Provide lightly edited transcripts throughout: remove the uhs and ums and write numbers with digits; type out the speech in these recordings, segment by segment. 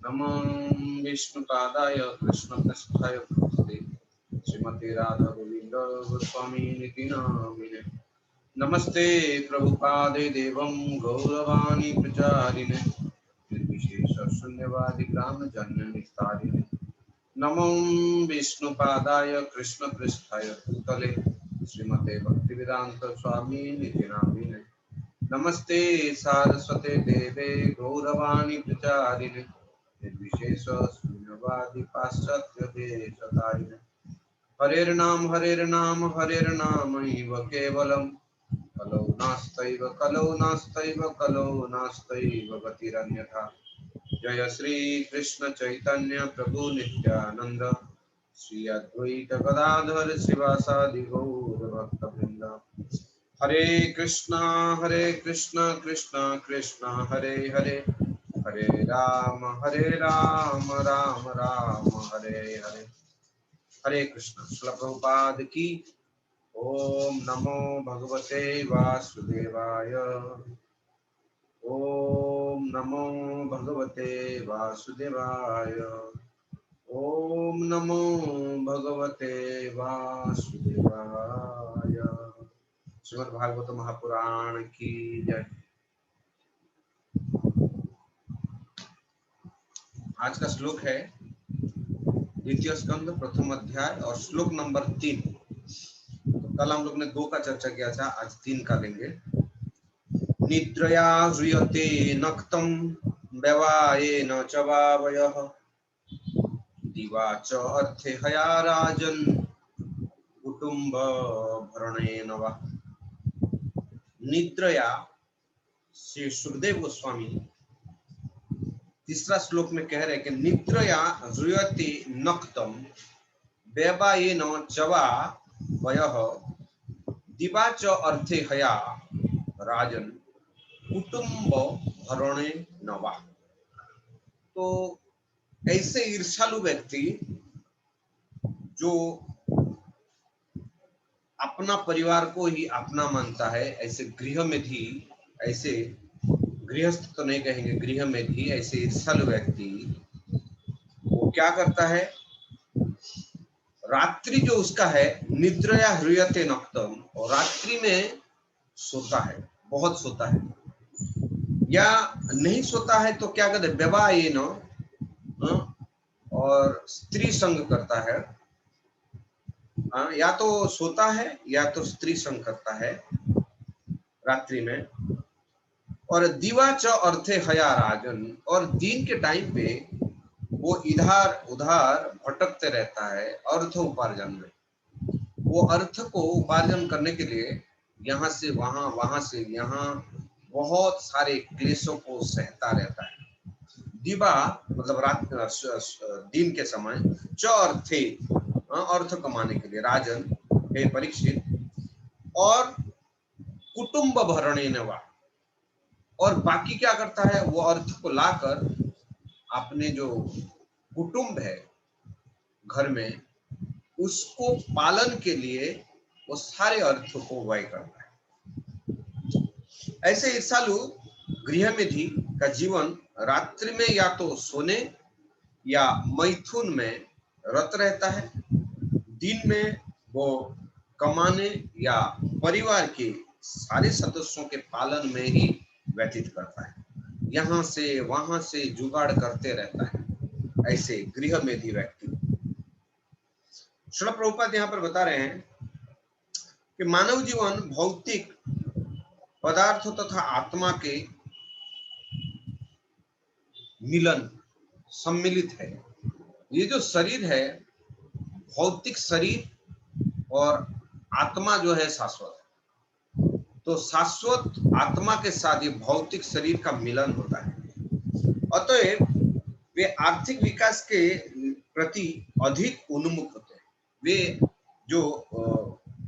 नमो विष्णुपादाय कृष्णपृष्ठाय भूतले श्रीमते राधा गोविंद गोस्वामी निति नामिने। नमस्ते प्रभुपादे देवं गौरवाणी प्रचारिणे निर्विशेष शून्यवादि ग्राम जन्य निस्तारिणे। नमो विष्णुपादाय कृष्णपृष्ठाय भूतले श्रीमते भक्तिवेदांत स्वामी निति नामिने। नमस्ते सारस्वते देवे गौरवाणी प्रचारिणे निर्विशेष शून्यवादी पाश्चात्य देशतारिणे। हरेर्नाम हरेर्नामैव केवलम् कलौ नास्तैव गतिरन्यथा। जय श्री कृष्ण चैतन्य प्रभु नित्यानंद श्री अद्वैत गदाधर शिवासादि गौर भक्तवृंद। हरे कृष्णा कृष्णा कृष्णा हरे हरे, हरे राम राम राम हरे हरे। हरे कृष्ण। श्रील प्रभुपाद की। ओम नमो भगवते वासुदेवाय। ओम नमो भगवते वासुदेवाय। ओम नमो भगवते वासुदेवाय। श्रीमद् भागवत महापुराण की जय। आज का श्लोक है द्वितीय स्कंद प्रथम अध्याय और श्लोक नंबर 3। तो कल हम लोग ने 2 का चर्चा किया था, आज 3 का लेंगे। निद्रया ह्रियते नक्तं व्यवायेन च वावयः दिवा च अर्थे हया राजन् कुटुंब भरणेन वा। निद्रया, श्री सुखदेव गोस्वामी तीसरा श्लोक में कह रहे हैं कि निद्रया ह्रियते नक्तं व्यवायेन च वावयः दिवा च अर्थे हया राजन कुटुंब भरणे नवा। तो ऐसे ईर्ष्यालु व्यक्ति जो अपना परिवार को ही अपना मानता है, ऐसे गृह में भी, ऐसे गृहस्थ तो नहीं कहेंगे, गृह में भी ऐसे ईर्ष्यालु व्यक्ति वो क्या करता है, रात्रि जो उसका है निद्रया ह्रियते नक्तम, और रात्रि में सोता है, बहुत सोता है, या नहीं सोता है तो क्या कहते व्यवायेन, और स्त्री संग करता है। या तो सोता है या तो स्त्री संग करता है रात्रि में। और दिवा च अर्थे हया राजन, और दिन के टाइम पे वो इधर उधर भटकते रहता है अर्थ उपार्जन में। वो अर्थ को उपार्जन करने के लिए यहाँ से वहां, वहां से यहाँ बहुत सारे क्लेशों को सहता रहता है। दिवा मतलब रात, दिन के समय, च अर्थे अर्थ कमाने के लिए, राजन हे परीक्षित, और कुटुंब भरणे नवा, और बाकी क्या करता है, वो अर्थ को लाकर अपने जो कुटुंब है घर में उसको पालन के लिए वो सारे अर्थ को व्यय करता है। ऐसे ईर्ष्यालु गृह में भी का जीवन रात्रि में या तो सोने या मैथुन में रत रहता है, दिन में वो कमाने या परिवार के सारे सदस्यों के पालन में ही व्यतीत करता है, यहाँ से वहां से जुगाड़ करते रहता है, ऐसे गृह में भी व्यक्ति। श्रील प्रभुपाद यहाँ पर बता रहे हैं कि मानव जीवन भौतिक पदार्थ तथा आत्मा के मिलन सम्मिलित है। ये जो शरीर है, भौतिक शरीर और आत्मा जो है शाश्वत है, तो शाश्वत आत्मा के साथ ये भौतिक शरीर का मिलन होता है। अतएव वे आर्थिक विकास के प्रति अधिक उन्मुख होते हैं। वे जो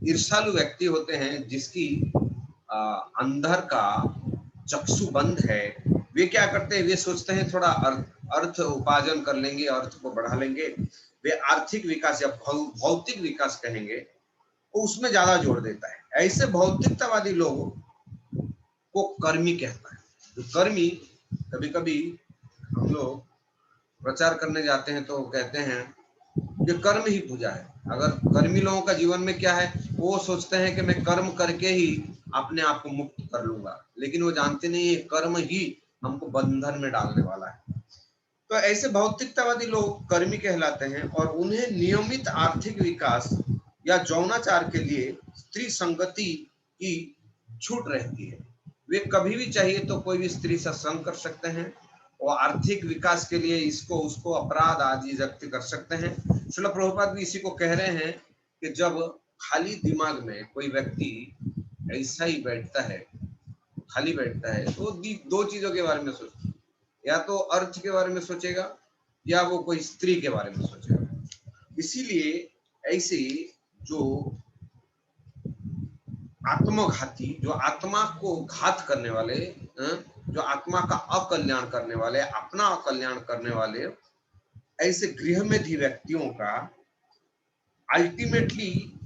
ईर्ष्यालु व्यक्ति होते हैं, जिसकी अंदर का चक्षु बंद है, वे क्या करते हैं, वे सोचते हैं थोड़ा अर्थ उपार्जन कर लेंगे, अर्थ को बढ़ा लेंगे। वे आर्थिक विकास या भौतिक विकास कहेंगे, तो उसमें ज्यादा जोर देता है। ऐसे भौतिकतावादी लोगों को कर्मी कहता है। जो कर्मी, कभी कभी हम लोग प्रचार करने जाते हैं तो कहते हैं कि कर्म ही पूजा है। अगर कर्मी लोगों का जीवन में क्या है, वो सोचते हैं कि मैं कर्म करके ही अपने आप को मुक्त कर लूंगा, लेकिन वो जानते नहीं है कर्म ही हमको बंधन में डालने वाला है। तो ऐसे भौतिकतावादी लोग कर्मी कहलाते हैं और उन्हें नियमित आर्थिक विकास या यौनाचार के लिए स्त्री संगति की छूट रहती है। वे कभी भी चाहिए तो कोई भी स्त्री से संग कर सकते हैं और आर्थिक विकास के लिए इसको उसको अपराध आदि व्यक्त कर सकते हैं। श्रील प्रभुपाद भी इसी को कह रहे हैं कि जब खाली दिमाग में कोई व्यक्ति ऐसा ही बैठता है, खाली बैठता है, तो दो चीजों के बारे में सोचता है, या तो अर्थ के बारे में सोचेगा या वो कोई स्त्री के बारे में सोचेगा। इसीलिए ऐसे जो आत्मघाती, जो आत्मा को घात करने वाले, जो आत्मा का अकल्याण करने वाले, अपना अकल्याण करने वाले, ऐसे गृहमेधी व्यक्तियों का अल्टीमेटली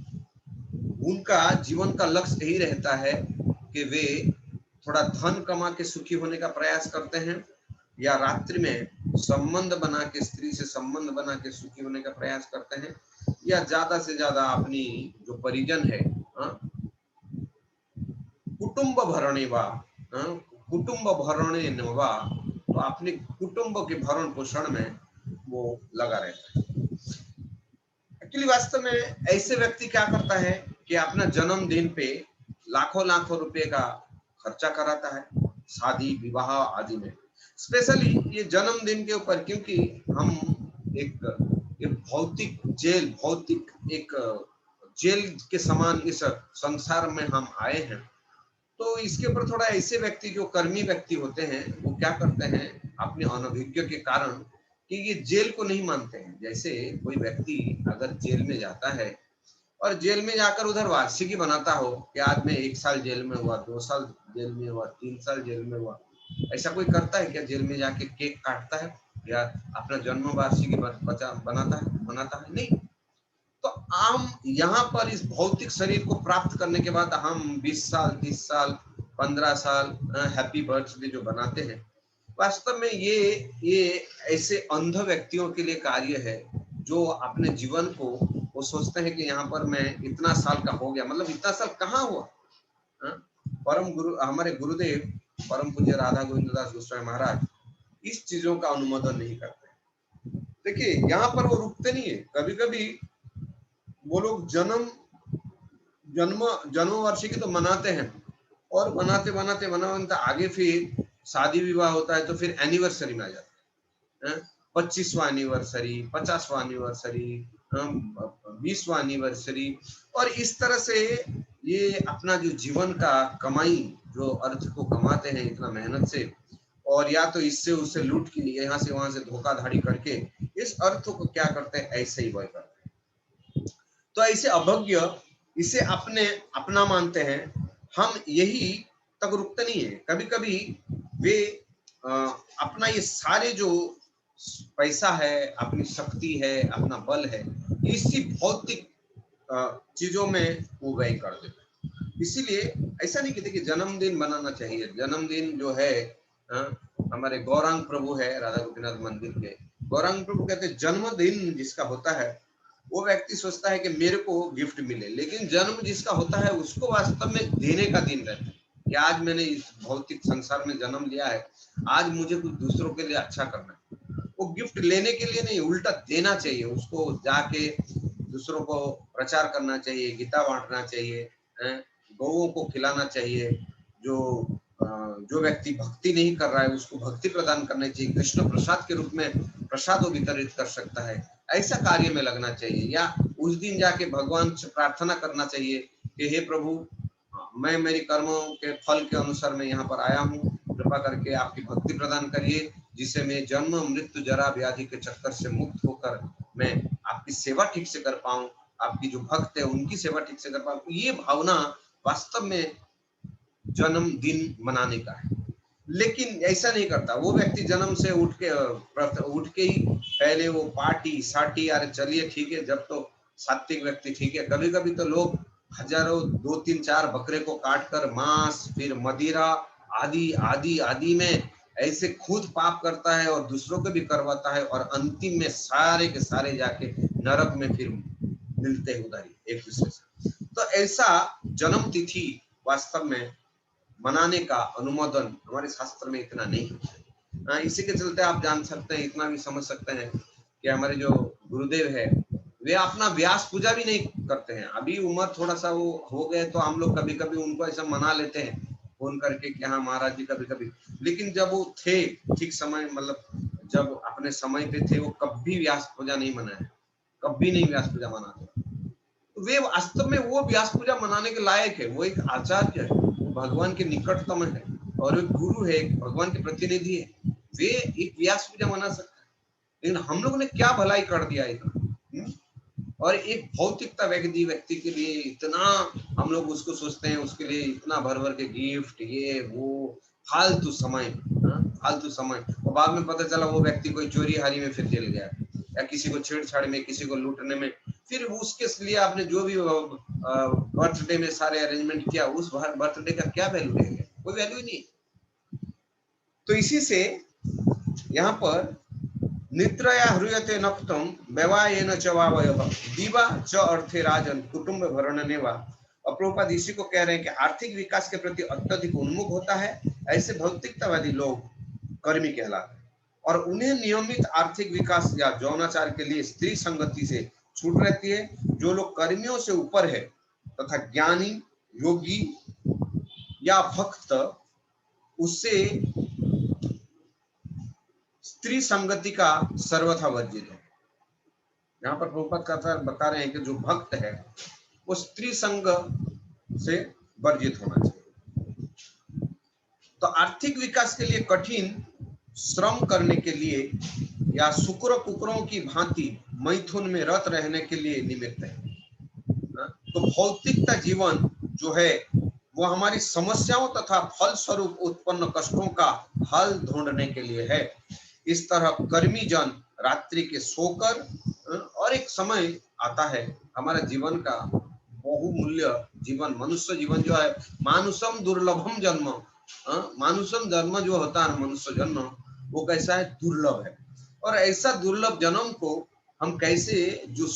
उनका जीवन का लक्ष्य यही रहता है कि वे थोड़ा धन कमा के सुखी होने का प्रयास करते हैं या रात्रि में संबंध बना के, स्त्री से संबंध बना के सुखी होने का प्रयास करते हैं, या ज्यादा से ज्यादा अपनी जो परिजन है, कुटुंब भरणे वा, कुटुंब भरणे वा, तो अपने कुटुंब के भरण पोषण में वो लगा रहता है। एक्चुअली वास्तव में ऐसे व्यक्ति क्या करता है कि अपना जन्मदिन पे लाखों लाखों रुपए का खर्चा कराता है शादी विवाह आदि में, स्पेशली ये जन्मदिन के ऊपर, क्योंकि हम एक भौतिक जेल, भौतिक एक जेल के समान इस संसार में हम आए हैं। तो इसके ऊपर थोड़ा ऐसे व्यक्ति जो कर्मी व्यक्ति होते हैं वो क्या करते हैं अपने अनभिज्ञ के कारण कि ये जेल को नहीं मानते हैं। जैसे कोई व्यक्ति अगर जेल में जाता है और जेल में जाकर उधर वार्षिकी बनाता हो कि आज मैं 1 साल जेल में हुआ, 2 साल जेल में हुआ, 3 साल जेल में हुआ, ऐसा कोई करता है क्या? जेल में जाके केक काटता है या अपना जन्म वार्षिकी बनाता है? नहीं। तो हम यहाँ पर इस भौतिक शरीर को प्राप्त करने के बाद हम 20 साल, 30 साल, 15 साल हैप्पी बर्थडे जो बनाते हैं, वास्तव में ये ऐसे अंध व्यक्तियों के लिए कार्य है जो अपने जीवन को वो सोचते हैं कि यहाँ पर मैं इतना साल का हो गया, मतलब इतना साल कहाँ हुआ। परम गुरु हमारे गुरुदेव परम पूज्य राधा गोविंद दास गोस्वामी महाराज इस चीजों का अनुमोदन नहीं करते। देखिए यहाँ पर वो रुकते नहीं है। कभी कभी वो लोग जन्म वार्षिकी तो मनाते हैं और बनाते आगे फिर शादी विवाह होता है तो फिर एनिवर्सरी में आ जाता है, 25वां एनिवर्सरी, 50वां एनिवर्सरी, 20वां एनिवर्सरी, और इस तरह से ये अपना जो जीवन का कमाई, जो अर्थ को कमाते हैं इतना मेहनत से, और या तो इससे उससे लूट के लिए यहाँ से वहां से धोखाधड़ी करके इस अर्थ को क्या करते हैं ऐसे ही वह करते हैं। तो ऐसे अभज्ञ इसे अपना मानते हैं। हम यही तक रुकते नहीं है। कभी कभी वे अपना ये सारे जो पैसा है, अपनी शक्ति है, अपना बल है, इसी भौतिक चीजों में वो व्यय कर देते हैं। इसीलिए ऐसा नहीं कहते कि जन्मदिन मनाना चाहिए। जन्मदिन जो है, हमारे गौरांग प्रभु है राधा गोपीनाथ मंदिर के, गौरांग प्रभु कहते हैं जन्मदिन जिसका होता है वो व्यक्ति सोचता है कि मेरे को गिफ्ट मिले, लेकिन जन्म जिसका होता है उसको वास्तव में देने का दिन रहता है कि आज मैंने इस भौतिक संसार में जन्म लिया है, आज मुझे कुछ दूसरों के लिए अच्छा करना है। वो गिफ्ट लेने के लिए नहीं, उल्टा देना चाहिए उसको, जाके दूसरों को प्रचार करना चाहिए, गीता बांटना चाहिए, गौओं को खिलाना चाहिए। जो व्यक्ति भक्ति नहीं कर रहा है उसको भक्ति प्रदान करना चाहिए, कृष्ण प्रसाद के रूप में प्रसाद वो वितरित कर सकता है, ऐसा कार्य में लगना चाहिए। या उस दिन जाके भगवान से प्रार्थना करना चाहिए कि हे प्रभु, मैं मेरी कर्मों के फल के अनुसार मैं यहाँ पर आया हूँ, कृपा करके आपकी भक्ति प्रदान करिए जिससे मैं जन्म मृत्यु जरा व्याधि के चक्कर से मुक्त होकर मैं आपकी सेवा ठीक से कर पाऊं, आपकी जो भक्त है उनकी सेवा ठीक से कर पाऊं। ये भावना वास्तव में जन्मदिन मनाने का है। लेकिन ऐसा नहीं करता वो व्यक्ति, जन्म से उठ के ही पहले वो पार्टी साटी, अरे चलिए ठीक है, जब तो सात्विक व्यक्ति ठीक है। कभी कभी तो लोग हजारों 2-3-4 बकरे को काट कर मांस फिर मदिरा आदि आदि आदि में ऐसे खुद पाप करता है और दूसरों को भी करवाता है, और अंतिम में सारे के सारे जाके नरक में फिर मिलते हैं उधर ही एक दूसरे से। तो ऐसा जन्म तिथि वास्तव में मनाने का अनुमोदन हमारे शास्त्र में इतना नहीं है। इसी के चलते आप जान सकते हैं, इतना भी समझ सकते हैं कि हमारे जो गुरुदेव है वे अपना व्यास पूजा भी नहीं करते हैं। अभी उम्र थोड़ा सा वो हो गए तो हम लोग कभी कभी उनको ऐसा मना लेते हैं फोन करके कि हाँ महाराज जी कभी कभी, लेकिन जब वो थे ठीक समय, मतलब जब अपने समय पे थे, वो कभी व्यास पूजा नहीं मनाए, कभी नहीं व्यास पूजा मनाते। वे वास्तव में वो व्यास पूजा मनाने के लायक है। वो एक आचार्य है, वो भगवान के निकटतम है और एक गुरु है, भगवान के प्रतिनिधि है, वे एक व्यास पूजा मना सकते हैं। लेकिन हम लोग ने क्या भलाई कर दिया इतना, और एक भौतिकता व्यक्ति के लिए इतना हम लोग उसको सोचते हैं, उसके लिए इतना भर भर के गिफ्ट, ये वो फालतू समय, फालतू समय, और बाद में पता चला वो व्यक्ति कोई चोरी हारी में फिर जल गया, या किसी को छेड़छाड़ में, किसी को लूटने में, फिर उसके लिए आपने जो भी बर्थडे में सारे अरेंजमेंट किया, उस बर्थडे का क्या वैल्यू रहेगा? कोई वैल्यू ही नहीं। तो इसी से यहाँ पर निद्रया ह्रूयते नक्तम व्यवायेन च वावयः दिवा च अर्थे राजन कुटुंब भरणने वा। और प्रभुपाद इसी को कह रहे हैं कि आर्थिक विकास के प्रति अत्यधिक उन्मुख होता है, ऐसे भौतिकतावादी लोग कर्मी कहलाते हैं, और उन्हें नियमित आर्थिक विकास या यौनाचार के लिए स्त्री संगति से छूट रहती है। जो लोग कर्मियों से ऊपर है तथा ज्ञानी, योगी या भक्त, उससे स्त्री संगति का सर्वथा वर्जित है। यहाँ पर प्रभुपाद बता रहे हैं कि जो भक्त है वो स्त्री संग से वर्जित होना चाहिए। तो आर्थिक विकास के लिए कठिन श्रम करने के लिए या शुक्र कुकरों की भांति मैथुन में रत रहने के लिए निमित्त है। तो भौतिकता जीवन जो है वो हमारी समस्याओं तथा फल स्वरूप उत्पन्न कष्टों का हल ढूंढने के लिए है। इस तरह कर्मी जन रात्रि के सोकर, और एक समय आता है हमारा जीवन का बहुमूल्य जीवन, मनुष्य जीवन जो है, मानुषम दुर्लभम जन्म, मानुषम जन्म जो होता है मनुष्य जन्म, वो कैसा है? दुर्लभ है। और ऐसा दुर्लभ जन्म को हम कैसे, जो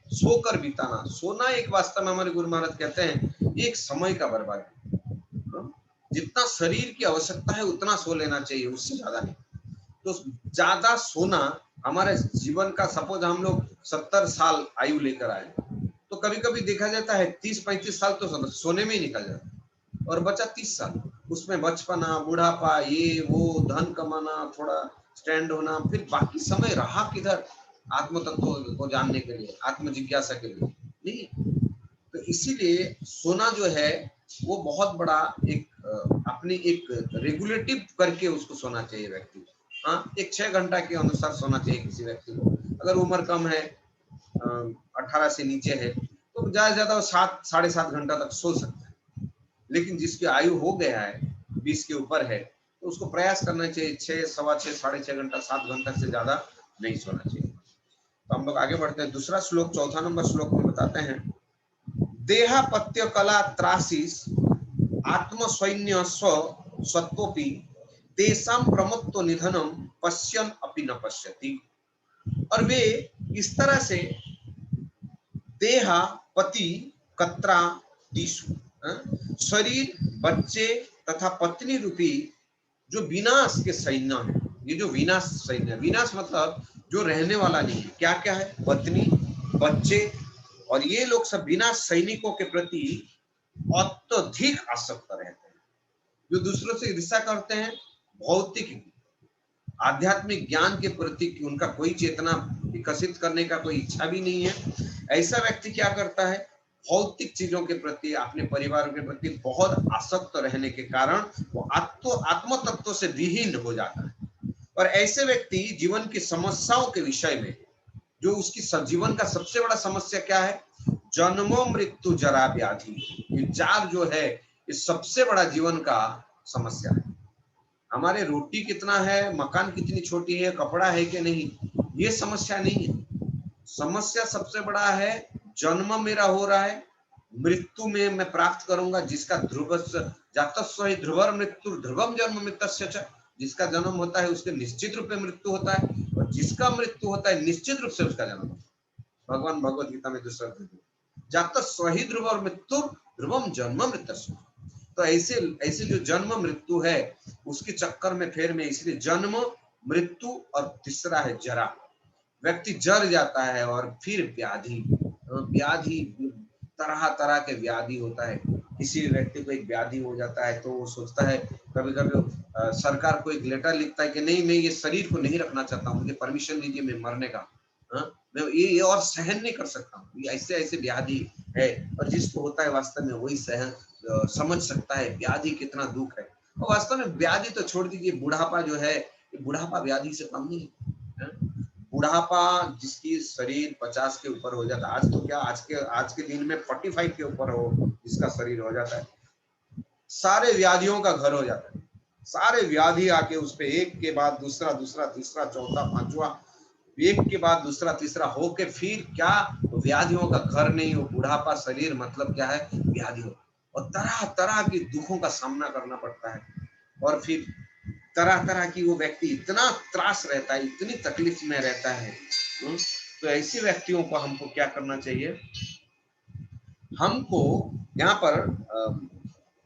सोकर बिताना, सोना एक वास्तव में हमारे गुरु महाराज कहते हैं एक समय का बर्बादी। जितना शरीर की आवश्यकता है उतना सो लेना चाहिए, उससे ज्यादा नहीं। तो ज्यादा सोना हमारे जीवन का, सपोज हम लोग 70 साल आयु लेकर आए तो कभी कभी देखा जाता है 30-35 साल तो सोने में ही निकल जाता है, और बचा 30 साल, उसमें बचपना, बुढ़ापा, ये वो, धन कमाना, थोड़ा स्टैंड होना, फिर बाकी समय रहा किधर? आत्म तत्व को जानने के लिए, आत्म जिज्ञासा के लिए नहीं। तो इसीलिए सोना जो है वो बहुत बड़ा एक अपनी एक रेगुलेटिव करके उसको सोना चाहिए व्यक्ति को। हाँ, एक 6 घंटा के अनुसार सोना चाहिए किसी व्यक्ति को। अगर उम्र कम है, 18 से नीचे है, तो ज्यादा से ज्यादा 7-7.5 घंटा तक सो सकता है। लेकिन जिसकी आयु हो गया है 20 के ऊपर है, तो उसको प्रयास करना चाहिए 6, 6.25, 6.5 घंटा, 7 घंटा से ज्यादा नहीं सोना चाहिए। तो हम लोग आगे बढ़ते हैं। दूसरा श्लोक, 4 नंबर श्लोक में बताते हैं, देहापत्य कला त्रासीस आत्म सैन्य स्व सत्वपि तेषां प्रमत्व निधनम पश्यन अपि न पश्यति। और वे इस तरह से देहा पति कत्रा टीसु, शरीर, बच्चे तथा पत्नी रूपी जो विनाश के सैन्य है, ये जो विनाश सैन्य, विनाश मतलब जो रहने वाला नहीं है, क्या क्या है? पत्नी, बच्चे, और ये लोग सब विनाश सैनिकों के प्रति अत्यधिक आसक्त रहते हैं, जो दूसरों से ईर्ष्या करते हैं, भौतिक आध्यात्मिक ज्ञान के प्रति उनका कोई चेतना विकसित करने का कोई इच्छा भी नहीं है। ऐसा व्यक्ति क्या करता है? भौतिक चीजों के प्रति, अपने परिवार के प्रति बहुत आसक्त रहने के कारण वो आत्म तत्व से विहीन हो जाता है। और ऐसे व्यक्ति जीवन की समस्याओं के विषय में, जो उसकी जीवन का सबसे बड़ा समस्या क्या है? जन्मों, मृत्यु, जरा, व्याधि, ये 4 जो है ये सबसे बड़ा जीवन का समस्या है। हमारे रोटी कितना है, मकान कितनी छोटी है, कपड़ा है कि नहीं, ये समस्या नहीं है। समस्या सबसे बड़ा है जन्म मेरा हो रहा है, मृत्यु में मैं प्राप्त करूंगा जिसका ध्रुवस्य जातस्व ही ध्रुवर मृत्यु ध्रुवम जन्म मृतस्य च, जिसका जन्म होता है उसके निश्चित रूप में मृत्यु होता है, और जिसका मृत्यु होता है निश्चित रूप से उसका जन्म होता है। भगवान भगवत गीता में दूसरा जात स्वही ध्रुव और मृत्यु ध्रुवम जन्म मृत्यु। तो ऐसे ऐसे जो जन्म मृत्यु है उसके चक्कर में फेर में, इसलिए जन्म मृत्यु और तीसरा है जरा। व्यक्ति जर जाता है और फिर व्याधि, व्याधि तरह तरह के व्याधि होता है। किसी व्यक्ति को एक व्याधि हो जाता है तो वो सोचता है, कभी कभी सरकार को एक लेटर लिखता है कि नहीं, मैं ये शरीर को नहीं रखना चाहता हूँ, मुझे परमिशन दीजिए मैं मरने का, मैं ये और सहन नहीं कर सकता हूँ, ये ऐसे ऐसे व्याधि है। और जिसको होता है वास्तव में वही सहन समझ सकता है व्याधि कितना दुख है। और वास्तव में व्याधि तो छोड़ दीजिए, बुढ़ापा जो है, बुढ़ापा व्याधि से कम नहीं है। बुढ़ापा जिसकी शरीर 50 के ऊपर हो जाता है, आज तो क्या, आज के दिन में 45 के ऊपर हो जिसका शरीर हो जाता है, सारे व्याधियों का घर हो जाता है। सारे व्याधि आके उस पे एक के बाद दूसरा दूसरा तीसरा चौथा पांचवा, एक के बाद दूसरा तीसरा होके फिर क्या, व्याधियों का घर नहीं हो बुढ़ापा शरीर, मतलब क्या है, व्याधि हो। और तरह तरह की दुखों का सामना करना पड़ता है, और फिर तरह तरह की वो व्यक्ति इतना त्रास रहता है, इतनी तकलीफ में रहता है। तो ऐसे व्यक्तियों को हमको क्या करना चाहिए, हमको यहाँ पर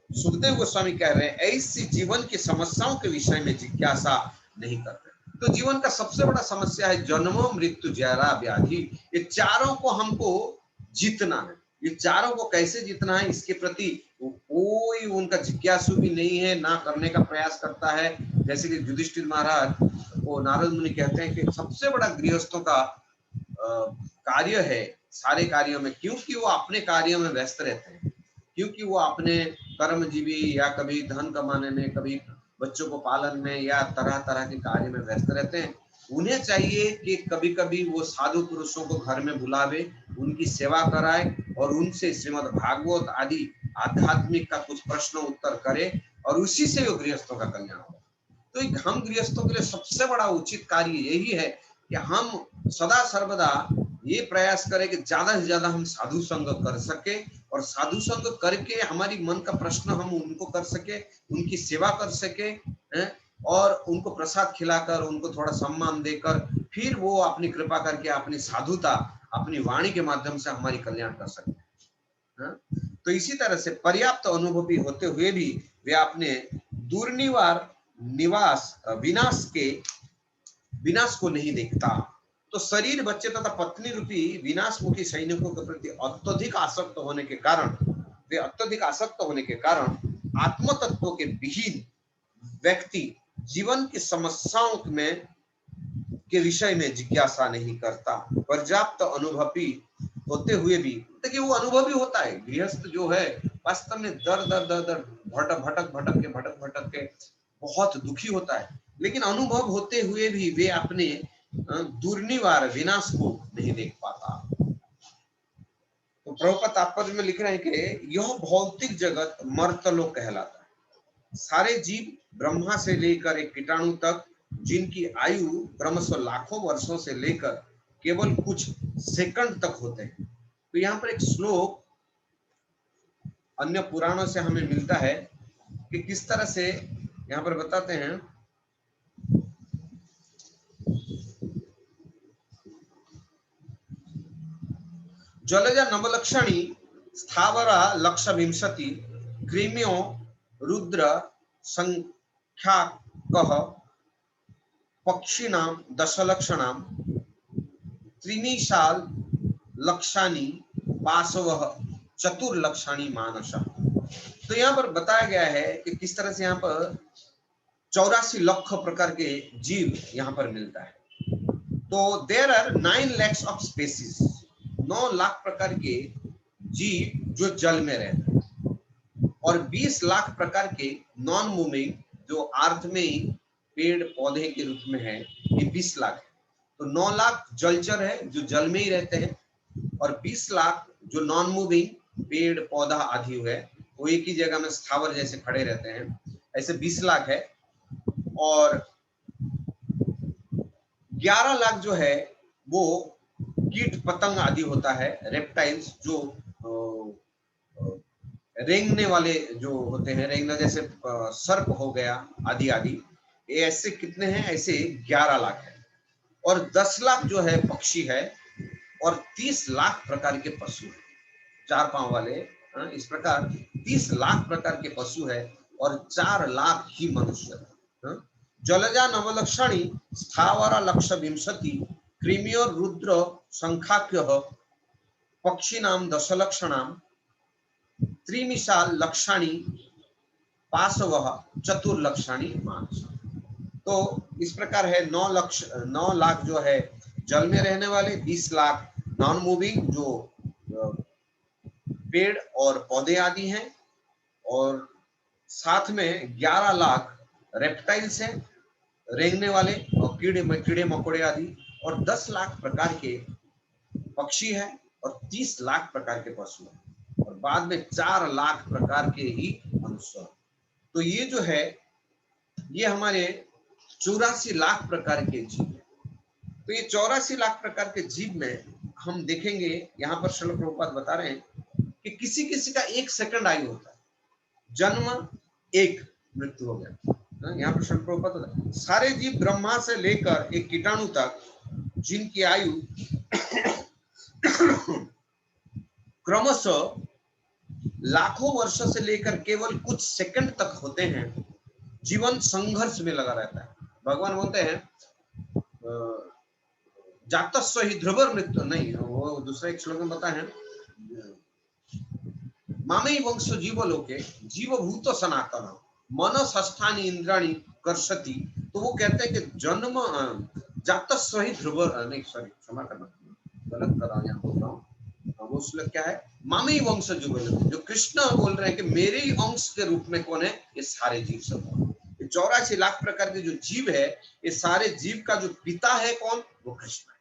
सुखदेव गोस्वामी कह रहे हैं ऐसी जीवन की समस्याओं के विषय में जिज्ञासा नहीं करते। तो जीवन का सबसे बड़ा समस्या है जन्म मृत्यु जरा व्याधि, ये चारों को हमको जीतना है। ये चारों को कैसे जीतना है इसके प्रति कोई उनका जिज्ञासु भी नहीं है, ना करने का प्रयास करता है। जैसे कि युधिष्ठिर महाराज वो नारद मुनि कहते हैं कि सबसे बड़ा गृहस्थों का कार्य है सारे कार्यों में, क्योंकि वो अपने कार्यों में व्यस्त रहते हैं, क्योंकि वो अपने कर्मजीवी या कभी धन कमाने में, कभी बच्चों को पालन में, या तरह तरह के कार्य में व्यस्त रहते हैं। उन्हें चाहिए कि कभी कभी वो साधु पुरुषों को घर में बुलावे, उनकी सेवा कराए और उनसे श्रीमद् भागवत आदि आध्यात्मिक का कुछ प्रश्न उत्तर करे, और उसी से वो गृहस्थों का कल्याण हो। तो एक हम गृहस्थों के लिए सबसे बड़ा उचित कार्य यही है कि हम सदा सर्वदा ये प्रयास करें कि ज्यादा से ज्यादा हम साधु संग कर सके, और साधु संग करके हमारी मन का प्रश्न हम उनको कर सके, उनकी सेवा कर सके, और उनको प्रसाद खिलाकर, उनको थोड़ा सम्मान देकर, फिर वो अपनी कृपा करके अपनी साधुता अपनी वाणी के माध्यम से हमारी कल्याण कर सकते हैं। तो इसी तरह से पर्याप्त अनुभवी होते हुए भी वे अपने दुर्निवार निवास विनाश को नहीं देखता। तो शरीर, बच्चे तथा पत्नी रूपी विनाशमुखी सैनिकों के प्रति अत्यधिक आसक्त होने के कारण, वे अत्यधिक आसक्त होने के कारण आत्म तत्व के विहीन व्यक्ति जीवन की समस्याओं में के विषय में जिज्ञासा नहीं करता। पर्याप्त अनुभवी होते हुए भी, देखिए वो अनुभवी होता है, गृहस्थ जो है वास्तव में दर दर दर दर भटक के बहुत दुखी होता है, लेकिन अनुभव होते हुए भी वे अपने दुर्निवार विनाश को नहीं देख पाता। तो प्रभुपाद तात्पर्य में लिख रहे हैं कि यह भौतिक जगत मर्तलोक कहलाता है। सारे जीव ब्रह्मा से लेकर एक कीटाणु तक, जिनकी आयु क्रमशः लाखों वर्षों से लेकर केवल कुछ सेकंड तक होते हैं। तो यहाँ पर एक श्लोक अन्य पुराणों से हमें मिलता है कि किस तरह से यहाँ पर बताते हैं, जलजा नवलक्षणी स्थावरा लक्ष विंशति क्रीम्यो रुद्र संख्याकः पक्षिणां दशलक्षणां त्रिनिशाल लक्षाणी पाशवः चतुर्लक्षाणी मानस। तो यहाँ पर बताया गया है कि किस तरह से यहाँ पर 84 लाख प्रकार के जीव यहाँ पर मिलता है। तो there are 9 lakhs of species, 9 lakh प्रकार के जीव जो जल में रहते हैं, और 20 लाख प्रकार के नॉन मूविंग जो अर्थ में ही पेड़ पौधे के रूप में है, ये 20 लाख है। तो 9 लाख जलचर है जो जल में ही रहते हैं, और 20 लाख जो नॉन मूविंग पेड़ पौधा आदि है वो एक ही जगह में स्थावर जैसे खड़े रहते हैं, ऐसे 20 लाख है। और 11 लाख जो है वो कीट पतंग आदि होता है, रेप्टाइल्स जो रेंगने वाले जो होते हैं, रेंगना जैसे सर्प हो गया आदि आदि, ये ऐसे कितने हैं? ऐसे 11 लाख है। और 10 लाख जो है पक्षी है और 30 लाख प्रकार के पशु है, 4 पांव वाले। इस प्रकार 30 लाख प्रकार के पशु है और 4 लाख ही मनुष्य है। जलजा नवलक्षणी स्थावरा लक्ष विंशति कृमियो रुद्र संख्याख्य पक्षी नाम दशलक्षणाम त्रिमिशाल लक्षाणी पाशव चतुर्लक्षाणी मानस। तो इस प्रकार है 9 लाख जो है जल में रहने वाले, 20 लाख नॉन मूविंग जो पेड़ और पौधे आदि हैं, और साथ में 11 लाख रेप्टाइल्स हैं रेंगने वाले और कीड़े मकोड़े आदि, और 10 लाख प्रकार के पक्षी है और 30 लाख प्रकार के पशु है, और बाद में 4 लाख प्रकार के ही मनुष्य। तो ये जो है ये हमारे 84 लाख प्रकार के जीव है। तो ये 84 लाख प्रकार के जीव में हम देखेंगे, यहाँ पर श्रील प्रभुपाद बता रहे हैं कि किसी किसी का 1 सेकंड आयु होता है, जन्म 1, मृत्यु हो गया। यहाँ पर श्रील प्रभुपाद बता रहे हैं सारे जीव ब्रह्मा से लेकर एक कीटाणु तक जिनकी आयु क्रमशः लाखों वर्षों से लेकर केवल कुछ सेकंड तक होते हैं, जीवन संघर्ष में लगा रहता है। भगवान बोलते हैं जातस्व ही ध्रुवर मृत्यु नहीं, वो दूसरा एक श्लोक में बताया है मामे वंश जीव लोके जीव भूत सनातन मन षष्ठानि इंद्राणी कर्षति। तो वो कहते हैं कि जन्म जातस्व ही ध्रुवर नहीं, सॉरी क्षमा करना गलत कर रहा हूं, यहाँ बोल रहा हूँ। वो श्लोक क्या है? मामे वंश जीव लोके, जो कृष्ण बोल रहे हैं कि मेरे ही अंश के रूप में कौन है? ये सारे जीव सब। 84 लाख प्रकार के जो जीव है, ये सारे जीव का जो पिता है कौन? वो कृष्ण है।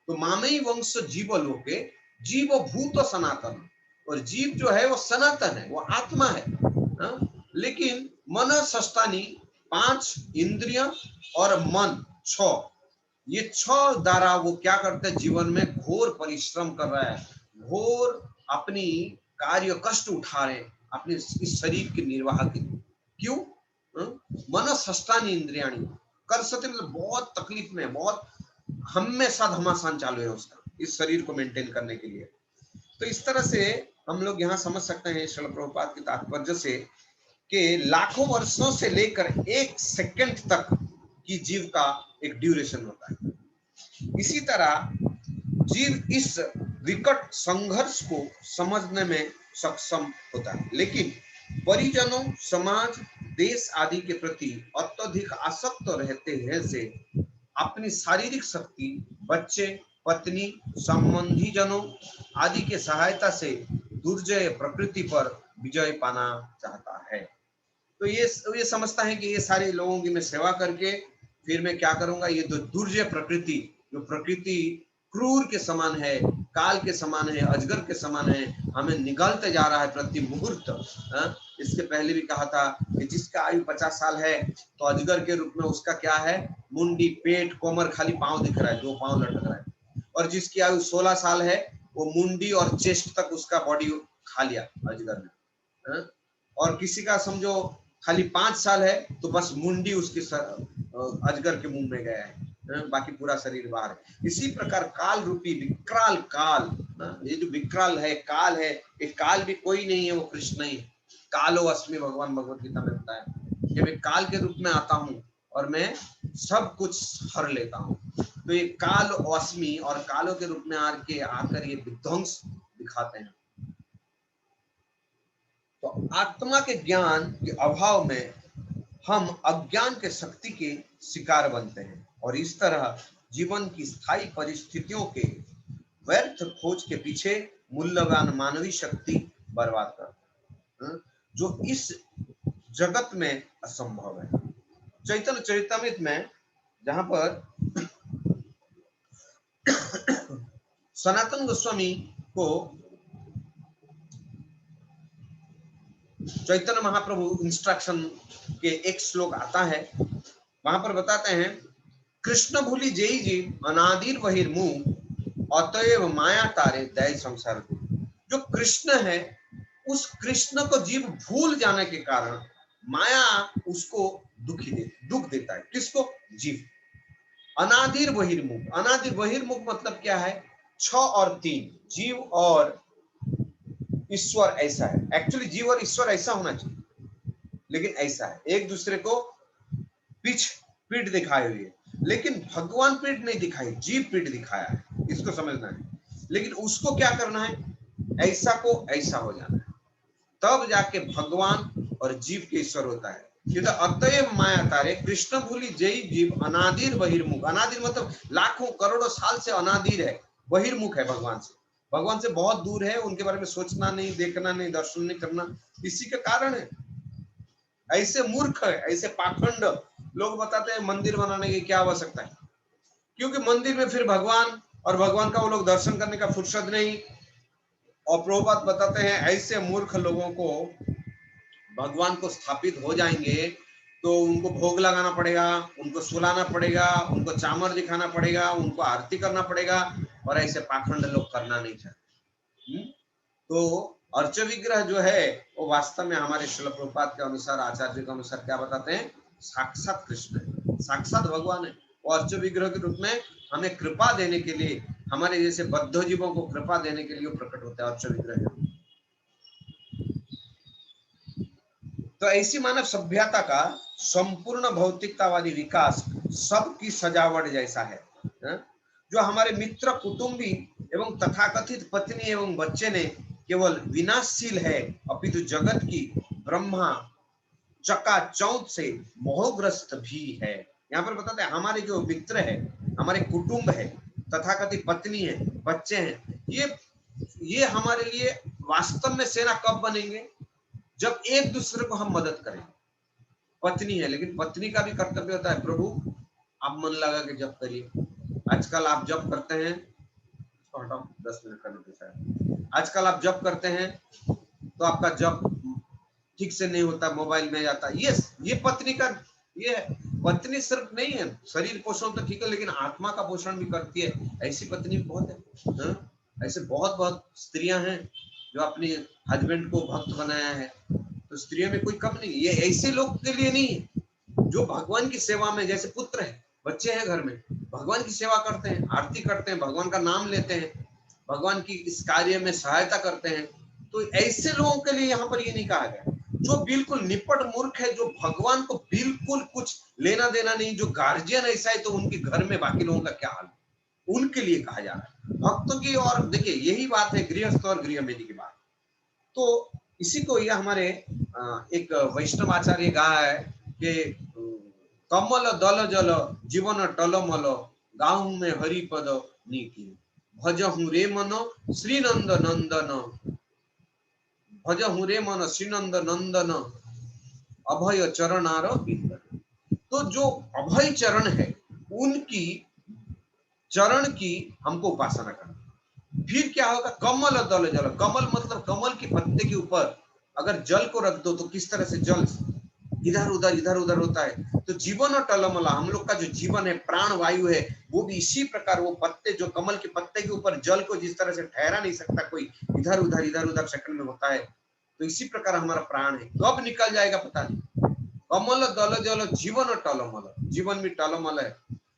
तो मामई वंश जीव लोके जीव भूत सनातन, और जीव जो है वो सनातन है, वो आत्मा है। लेकिन मन षष्ठानि 5 इंद्रिय और मन 6, ये 6 द्वारा वो क्या करते हैं? जीवन में घोर परिश्रम कर रहा है, घोर अपनी कार्य कष्ट उठा रहे हैं अपने इस शरीर के निर्वाह के लिए। क्यों? मन षष्ठानि इंद्रियाणी कर्षति, मतलब बहुत तकलीफ में, बहुत हमेशा घमासान चालू है उसका इस शरीर को मेंटेन करने के लिए। तो इस तरह से हम लोग यहाँ समझ सकते हैं श्रील प्रभुपाद के तात्पर्य से कि लाखों वर्षों से लेकर 1 सेकंड तक की जीव का एक ड्यूरेशन होता है। इसी तरह जीव इस विकट संघर्ष को समझने में सक्षम होता है, लेकिन परिजनों, समाज, देश आदि के प्रति अत्यधिक आसक्त रहते हैं से अपनी शारीरिक शक्ति, बच्चे, पत्नी, संबंधी जनों आदि के सहायता से दुर्जय प्रकृति पर विजय पाना चाहता है। तो ये समझता है कि ये सारे लोगों की मैं सेवा करके फिर मैं क्या करूंगा? ये तो दुर्जय प्रकृति, जो प्रकृति क्रूर के समान है, काल के समान है, अजगर के समान है, हमें निगलते जा रहा है प्रति मुहूर्त। इसके पहले भी कहा था कि जिसका आयु 50 साल है तो अजगर के रूप में उसका क्या है? मुंडी, पेट, कोमर, खाली पांव दिख रहा है, 2 पांव लटक रहा है। और जिसकी आयु 16 साल है वो मुंडी और चेस्ट तक उसका बॉडी खा लिया अजगर ने। और किसी का समझो खाली 5 साल है तो बस मुंडी उसके अजगर के मुंह में गया है, बाकी पूरा शरीर बाहर है। इसी प्रकार काल रूपी विकराल काल, ये जो विकराल है, काल है, ये काल भी कोई नहीं है, वो कृष्ण ही है। कालो अस्मि, भगवान भगवत गीता में बताया कि मैं काल के रूप में आता हूँ और मैं सब कुछ हर लेता हूँ। तो ये काल अस्मि और कालों के रूप में आकर ये विध्वंस दिखाते हैं। तो आत्मा के ज्ञान के अभाव में हम अज्ञान के शक्ति के शिकार बनते हैं और इस तरह जीवन की स्थायी परिस्थितियों के व्यर्थ खोज के पीछे मूल्यवान मानवीय शक्ति बर्बाद करते हैं, जो इस जगत में असंभव है। चैतन्य चरितमृत में जहां पर सनातन गोस्वामी को चैतन्य महाप्रभु इंस्ट्रक्शन के एक श्लोक आता है, वहां पर बताते हैं कृष्ण भूली जय जी अनादिर बहिर्मुख अतएव माया तारे दय संसार। जो कृष्ण है उस कृष्ण को जीव भूल जाने के कारण माया उसको दुख देता है। किसको? जीव। अनादिर बहिर्मुख, अनादिर बहिर्मुख मतलब क्या है? 6 और 3, जीव और ईश्वर ऐसा है। एक्चुअली जीव और ईश्वर ऐसा होना चाहिए, लेकिन ऐसा है, एक दूसरे को पीठ दिखाई हुई है, लेकिन भगवान पीठ नहीं दिखाई, जीव पीठ दिखाया है, इसको समझना है। लेकिन उसको क्या करना है? ऐसा को ऐसा हो जाना है, तब जाके भगवान और जीव के ईश्वर होता है। अतएव माया तारे कृष्ण भूलि जय जीव अनादिर बहिर्मुख। अनादिर मतलब लाखों करोड़ों साल से अनादिर है, बहिर्मुख है भगवान से, भगवान से बहुत दूर है, उनके बारे में सोचना नहीं, देखना नहीं, दर्शन नहीं करना, इसी के कारण है। ऐसे मूर्ख है, ऐसे पाखंड लोग बताते हैं मंदिर बनाने की क्या आवश्यकता है, क्योंकि मंदिर में फिर भगवान और भगवान का वो लोग दर्शन करने का फुर्सत नहीं। और प्रभुपाद बताते हैं ऐसे मूर्ख लोगों को भगवान को स्थापित हो जाएंगे तो उनको भोग लगाना पड़ेगा, उनको सुलाना पड़ेगा, उनको चामर दिखाना पड़ेगा, उनको आरती करना पड़ेगा, और ऐसे पाखंड लोग करना नहीं चाहते। तो अर्च विग्रह जो है वो वास्तव में हमारे श्रील प्रभुपाद के अनुसार, आचार्य के अनुसार क्या बताते हैं? साक्षात कृष्ण है, साक्षात भगवान है। वो अर्च विग्रह के रूप में हमें कृपा देने के लिए, हमारे जैसे बद्ध जीवों को कृपा देने के लिए प्रकट होता है अर्च विग्रह। तो ऐसी मानव सभ्यता का संपूर्ण भौतिकतावादी विकास सबकी सजावट जैसा है, जो हमारे मित्र, कुटुंबी एवं तथाकथित पत्नी एवं बच्चे ने केवल विनाशशील है, अपितु जगत की ब्रह्मा चकाचौंध से मोहग्रस्त भी है। यहाँ पर बताते हैं हमारे जो मित्र है, हमारे कुटुंब है, तथाकथित पत्नी है, बच्चे हैं, ये हमारे लिए वास्तव में सेना कब बनेंगे? जब एक दूसरे को हम मदद करें। पत्नी है, लेकिन पत्नी का भी कर्तव्य होता है, प्रभु आप मन लगा के जप करिए। आजकल आप जप करते हैं, 10 मिनट करने के साथ आजकल आप जप करते हैं तो आपका जप ठीक से नहीं होता, मोबाइल में जाता है। ये पत्नी का, ये पत्नी सिर्फ नहीं है शरीर पोषण तो ठीक है, लेकिन आत्मा का पोषण भी करती है। ऐसी पत्नी बहुत है, ऐसे बहुत स्त्रियां हैं जो अपने हस्बैंड को भक्त बनाया है। तो स्त्रियों में कोई कम नहीं, ये ऐसे लोग के लिए नहीं है जो भगवान की सेवा में, जैसे पुत्र है, बच्चे हैं घर में, भगवान की सेवा करते हैं, आरती करते हैं, भगवान का नाम लेते हैं, भगवान की इस कार्य में सहायता करते हैं। तो ऐसे लोगों के लिए यहाँ पर ये नहीं कहा गया। जो बिल्कुल निपट मूर्ख है, जो भगवान को बिल्कुल कुछ लेना देना नहीं, जो गार्जियन ऐसा है तो उनके घर में बाकी लोगों का क्या हाल, उनके लिए कहा जा रहा है भक्तों की। और देखिए यही बात है गृहस्थ और गृहमेदी की बात। तो इसी को यह हमारे एक वैष्णव आचार्य कहा है कि कमल दल जल जीवन टलमल गाँव में हरिपद नीति भजहु रे मन श्रीनंद नंदन, भजहु रे मन श्रीनंद नंदन अभय चरणार बिंदन। तो जो अभय चरण है उनकी चरण की हमको उपासना करना। फिर क्या होगा? कमल दल जल, कमल मतलब कमल के पत्ते के ऊपर अगर जल को रख दो तो किस तरह से जल इधर उधर होता है। तो जीवन और टलमला, हम लोग का जो जीवन है, प्राण वायु है, वो भी इसी प्रकार वो पत्ते, जो कमल के पत्ते के ऊपर जल को जिस तरह से ठहरा नहीं सकता कोई, इधर उधर सेकंड में होता है, तो इसी प्रकार हमारा प्राण है। कब निकल जाएगा पता नहीं। कमल दल जल जीवन टलमल, जीवन भी टलमल है,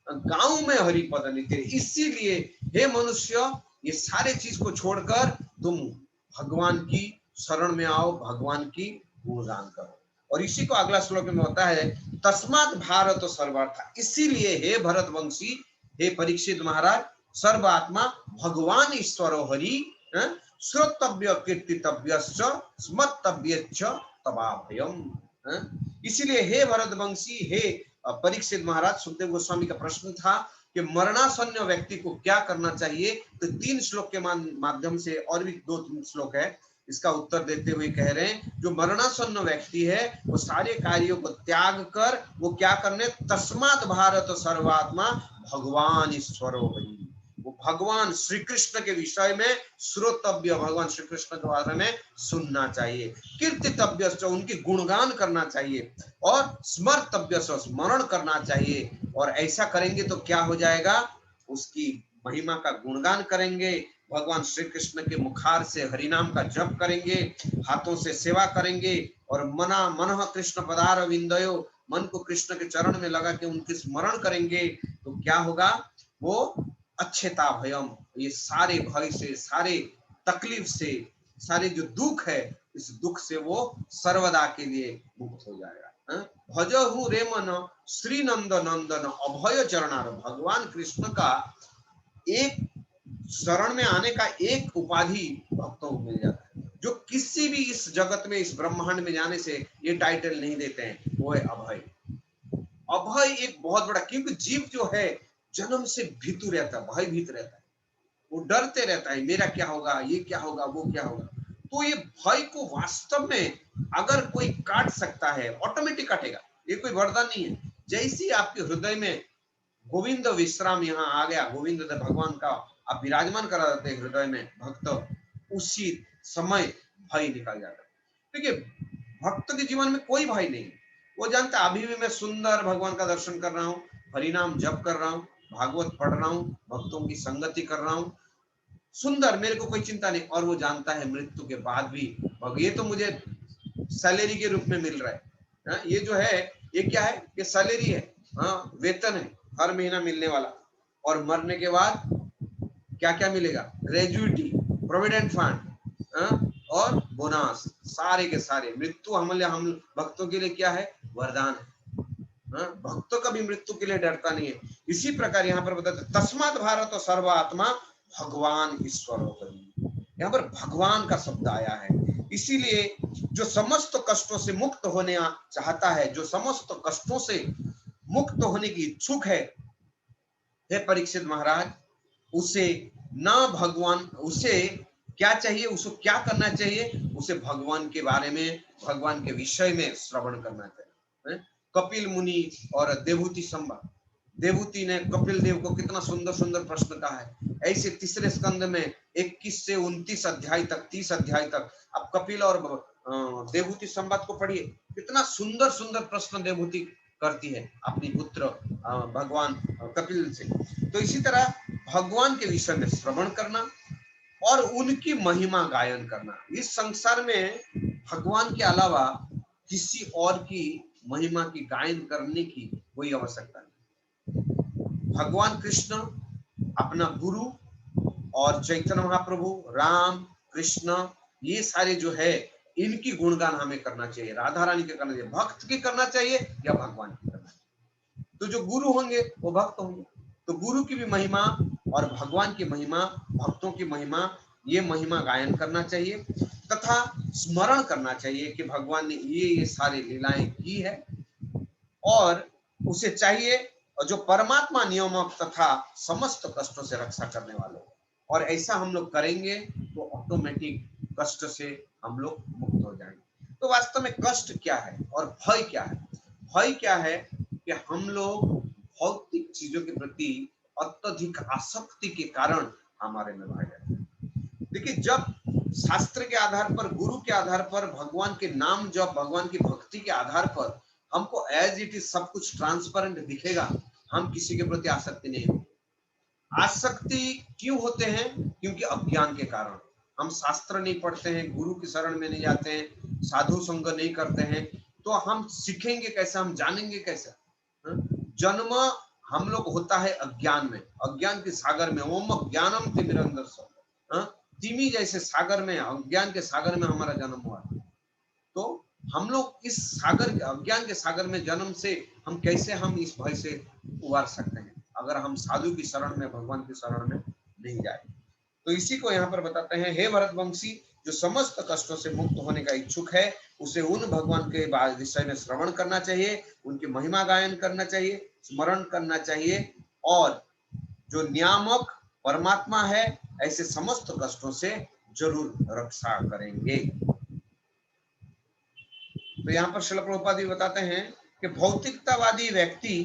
गांव में हरिपद नित्य। इसीलिए हे मनुष्य, ये सारे चीज को छोड़कर तुम भगवान की शरण में आओ, भगवान की गुणगान करो। और इसी को अगला श्लोक में होता है तस्मात् भारत सर्वार्था, इसीलिए हे भरतवंशी, हे परीक्षित महाराज, सर्वात्मा भगवान ईश्वरो हरि श्रोतव्य कीर्तितव्यश्च स्मर्तव्यश्च तवाभयम्। इसीलिए हे भरतवंशी, हे परीक्षित महाराज, सुखदेव गोस्वामी का प्रश्न था कि मरणासन्न व्यक्ति को क्या करना चाहिए। तो 3 श्लोक के माध्यम से, और भी 2-3 श्लोक है, इसका उत्तर देते हुए कह रहे हैं जो मरणासन्न व्यक्ति है वो सारे कार्यों को त्याग कर वो क्या करने, तस्मात् भारत सर्वात्मा भगवान ईश्वरो हरि, वो भगवान श्री कृष्ण के विषय में श्रोतव्य, भगवान श्री कृष्ण के बारे में सुनना चाहिए, कीर्तितव्य, उनकी गुणगान करना चाहिए, और स्मर्तव्य, स्मरण करना चाहिए। और ऐसा करेंगे तो क्या हो जाएगा? उसकी महिमा का गुणगान करेंगे, भगवान श्री कृष्ण के मुखार से हरिनाम का जप करेंगे, हाथों से सेवा करेंगे, और मन कृष्ण पदार विंदयो, मन को कृष्ण के चरण में लगा के उनके स्मरण करेंगे तो क्या होगा, वो अच्छेता भयम, ये सारे भय से, सारे तकलीफ से, सारे जो दुख है, इस दुख से वो सर्वदा के लिए मुक्त हो जाएगा। भजहु रे मन श्री नंद नंदन अभय चरणार, भगवान कृष्ण का एक शरण में आने का एक उपाधि भक्तों को मिल जाता है, जो किसी भी इस जगत में, इस ब्रह्मांड में जाने से ये टाइटल नहीं देते हैं, वो है अभय। अभय एक बहुत बड़ा, क्योंकि जीव जो है जन्म से भीतु रहता है, भयभीत रहता है, वो डरते रहता है, मेरा क्या होगा, ये क्या होगा, वो क्या होगा। तो ये भय को वास्तव में अगर कोई काट सकता है, ऑटोमेटिक काटेगा, ये कोई वरदान नहीं है। जैसे आपके हृदय में गोविंद विश्राम यहाँ आ गया, गोविंद भगवान का आप विराजमान करा देते हृदय में भक्त, उसी समय भय निकल जाता है। देखिए भक्त के जीवन में कोई भय नहीं, वो जानता अभी भी मैं सुंदर भगवान का दर्शन कर रहा हूँ, हरिनाम जप कर रहा हूँ, भागवत पढ़ रहा हूँ, भक्तों की संगति कर रहा हूँ, सुंदर, मेरे को कोई चिंता नहीं। और वो जानता है मृत्यु के बाद भी ये तो मुझे सैलरी के रूप में मिल रहा है, ये जो है ये क्या है, ये सैलरी है, हाँ वेतन है हर महीना मिलने वाला, और मरने के बाद क्या क्या मिलेगा, ग्रेजुइटी, प्रोविडेंट फंड और बोनस, सारे के सारे। मृत्यु हम भक्तों के लिए क्या है, वरदान है। भक्तों कभी मृत्यु के लिए डरता नहीं है। इसी प्रकार यहाँ पर बताते तस्मात् भारत सर्वात्मा भगवान ईश्वर, यहाँ पर भगवान का शब्द आया है, इसीलिए जो समस्त कष्टों से मुक्त होने चाहता है, जो समस्त कष्टों से मुक्त होने की इच्छुक है, हे परीक्षित महाराज, उसे ना भगवान, उसे क्या चाहिए, उसको क्या करना चाहिए, उसे भगवान के बारे में, भगवान के विषय में श्रवण करना चाहिए। कपिल मुनि और देवहूति संवाद, देवहूति ने कपिल देव को कितना सुंदर सुंदर प्रश्न कहा है। ऐसे तीसरे स्कंद में 21 से 29 अध्याय तक, 30 अध्याय तक आप कपिल और देवहूति संवाद को पढ़िए, कितना सुंदर सुंदर प्रश्न देवहूति करती है अपनी पुत्र भगवान कपिल से। तो इसी तरह भगवान के विषय में श्रवण करना और उनकी महिमा गायन करना। इस संसार में भगवान के अलावा किसी और की महिमा की गायन करने की कोई आवश्यकता नहीं। भगवान कृष्ण, अपना गुरु और चैतन्य महाप्रभु, राम, कृष्ण, ये सारे जो है इनकी गुणगान हमें करना चाहिए, राधा रानी के करना चाहिए, भक्त की करना चाहिए या भगवान की करना चाहिए। तो जो गुरु होंगे वो भक्त होंगे, तो गुरु की भी महिमा और भगवान की महिमा, भक्तों की महिमा, ये महिमा गायन करना चाहिए तथा स्मरण करना चाहिए कि भगवान ने ये सारी लीलाएं की है, और उसे चाहिए और जो परमात्मा नियामक तथा समस्त कष्टों से रक्षा करने वाले, और ऐसा हम लोग करेंगे तो ऑटोमेटिक कष्ट से हम लोग मुक्त हो जाएंगे। तो वास्तव में कष्ट क्या है और भय क्या है? भय क्या है कि हम लोग भौतिक चीजों के प्रति अत्यधिक आसक्ति के कारण हमारे में भय है। देखिए जब शास्त्र के आधार पर, गुरु के आधार पर, भगवान के नाम जब, भगवान की भक्ति के आधार पर हमको एज इट इज सब कुछ ट्रांसपेरेंट दिखेगा, हम किसी के प्रति आसक्ति नहीं होगी। आसक्ति क्यों होते हैं? क्योंकि अज्ञान के कारण। हम शास्त्र नहीं पढ़ते हैं, गुरु की शरण में नहीं जाते हैं, साधु संग नहीं करते हैं, तो हम सीखेंगे कैसे, हम जानेंगे कैसे? जन्म हम लोग होता है अज्ञान में, अज्ञान के सागर में। ओम ज्ञानम तिमिरंधस्य, तिमी जैसे सागर में, अज्ञान के सागर में हमारा जन्म हुआ। तो हम लोग इस सागर, अज्ञान के सागर में जन्म से हम कैसे, हम इस भय से उबार सकते हैं अगर हम साधु की शरण में, भगवान की शरण में नहीं जाए? तो इसी को यहाँ पर बताते हैं, हे भरतवंशी, जो समस्त कष्टों से मुक्त होने का इच्छुक है, उसे उन भगवान के विषय में श्रवण करना चाहिए, उनकी महिमा गायन करना चाहिए, स्मरण करना चाहिए, और जो नियामक परमात्मा है ऐसे समस्त कष्टों से जरूर रक्षा करेंगे। तो यहाँ पर श्रील प्रभुपाद भी बताते हैं कि भौतिकतावादी व्यक्ति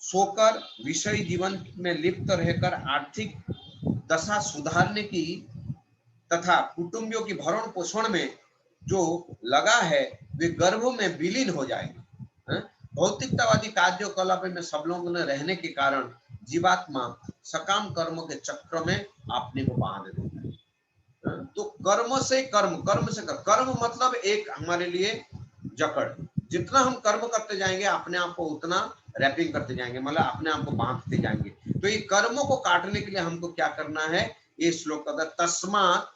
सोकर विषय जीवन में लिप्त रहकर आर्थिक दशा सुधारने की तथा कुटुंबियों की भरण पोषण में जो लगा है, वे गर्भ में विलीन हो जाएंगे। भौतिकतावादी कार्यकलाप में सब लोगों ने रहने के कारण जीवात्मा सकाम कर्मों के चक्र में अपने को बांध देता है। तो कर्म से कर्म, कर्म से कर्म, कर्म मतलब एक हमारे लिए जकड़, जितना हम कर्म करते जाएंगे अपने आप को उतना रैपिंग करते जाएंगे, मतलब अपने आप को बांधते जाएंगे। तो ये कर्मों को काटने के लिए हमको क्या करना है, ये श्लोक कहता है तस्मात्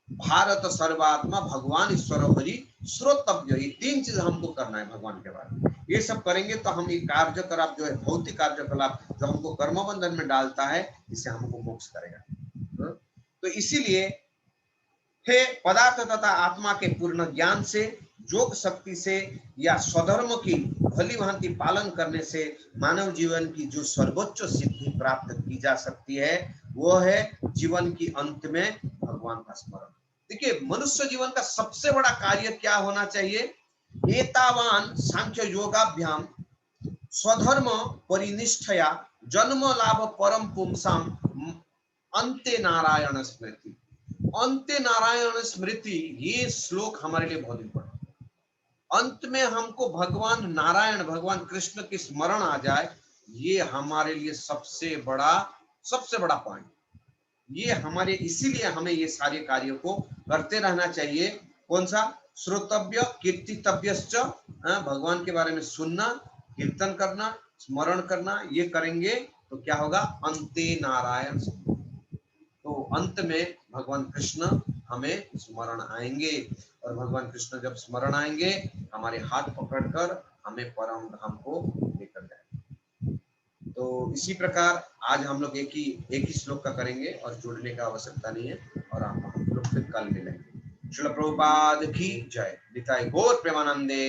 भारत सर्वात्मा भगवान ईश्वर हरि श्रोतव्य। ये 3 चीज हमको करना है भगवान के बारे में। ये सब करेंगे तो हम ये कार्यकलाप जो है, भौतिक कार्यकलाप जो हमको कर्म बंधन में डालता है, इससे हमको मोक्ष करेगा। तो इसीलिए हे पदार्थ तथा आत्मा के पूर्ण ज्ञान से, योग शक्ति से या स्वधर्म की भली भांति पालन करने से मानव जीवन की जो सर्वोच्च सिद्धि प्राप्त की जा सकती है, वो है जीवन की अंत में भगवान का स्मरण। देखिए, मनुष्य जीवन का सबसे बड़ा कार्य क्या होना चाहिए, एतावान सांख्य योगाभ्याम स्वधर्म परिनिष्ठया जन्म लाभ परम पुंसाम अंते नारायण स्मृति। अंत्य नारायण स्मृति, ये श्लोक हमारे लिए बहुत इंपॉर्टेंट। अंत में हमको भगवान नारायण, भगवान कृष्ण की स्मरण आ जाए, ये हमारे लिए सबसे बड़ा पॉइंट। ये हमारे, इसीलिए हमें ये सारे कार्यों को करते रहना चाहिए। कौन सा, श्रोतव्य कीर्तितव्यश्च, भगवान के बारे में सुनना, कीर्तन करना, स्मरण करना, ये करेंगे तो क्या होगा, अंते नारायण। तो अंत में भगवान कृष्ण हमें स्मरण आएंगे, और भगवान कृष्ण जब स्मरण आएंगे, हमारे हाथ पकड़कर हमें परम धाम को लेकर जाएंगे। तो इसी प्रकार आज हम लोग एक ही श्लोक का करेंगे, और जुड़ने का आवश्यकता नहीं है, और हम लोग फिर कल मिलेंगे। श्रील प्रभुपाद की जय। निताई गौर प्रेमानंदे।